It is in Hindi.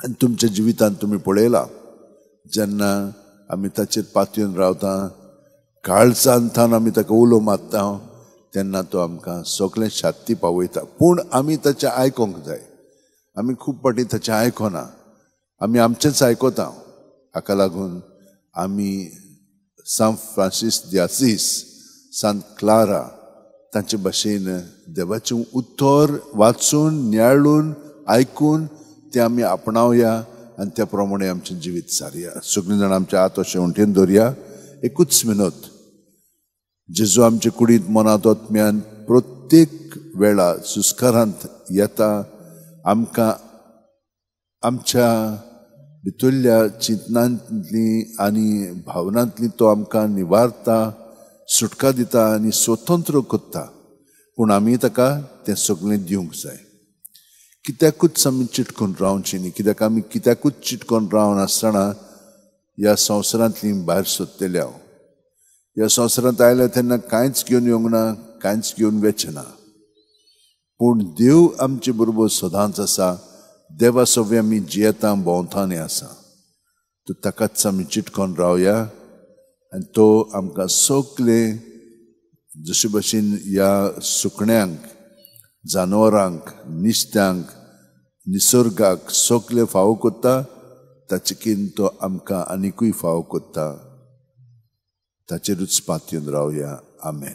आनी तुमच्या जिवितांत तुमी पळयला जेन्ना आमी ताचेर पातयेवन रावता काळजांतान आमी ताका उलो मारता तेन्ना तो आमकां सगळें शांती पावयता पूण आमी ताचें आयकोंक जाय आमी खूब फावटी ताचें आयकना आमी आमचेंच आयकता हाका लागून आमी सांत फ्रांसीस दी असीस सांत क्लारा तांचे भाशेन देवाचें उतर वाचून नियाळून आयकून तें आमी आपणावया आनी त्या प्रमाणे आमचें जिवीत सारया सगळीं जाणां आमच्या हात अशें वणटीन दवरया एकूच मिनट जेजू आमचे कुडींत मनांत ओतम्यान प्रत्येक वेळा सुस्कारांत येता आमकां आमच्या भितरल्या चिंतनांतली आनी भावनांतली तो आमकां निवारता सुटका दिता आनी स्वतंत्र करता पूण आमी ताका तें सगळें दिवंक जाय कित्याकूच आमी चिटकून रावची न्ही कित्याक आमी कित्याकूच चिटकून रावन आसतना ह्या संवसारांतली भायर सोदतले हांव ह्या संवसारांत आयल्या तेन्ना कांयच घेवन येवंक ना कांयच घेवन वेचना पूण देव आमचे बरोबर सदांच आसा देवा सगळे आमी जियेता भोंवतानी आसा तो ताकाच आमी चिटकोन रावया आनी तो आमकां सगळें जशे भशेन ह्या सुकण्यांक जानवरांक निश्त्यांक निसर्गाक सगळें फावो करता ताचेकीन तो आमकां आनिकूय फावो करता ताचेरूच पातयेवन रावया आमेन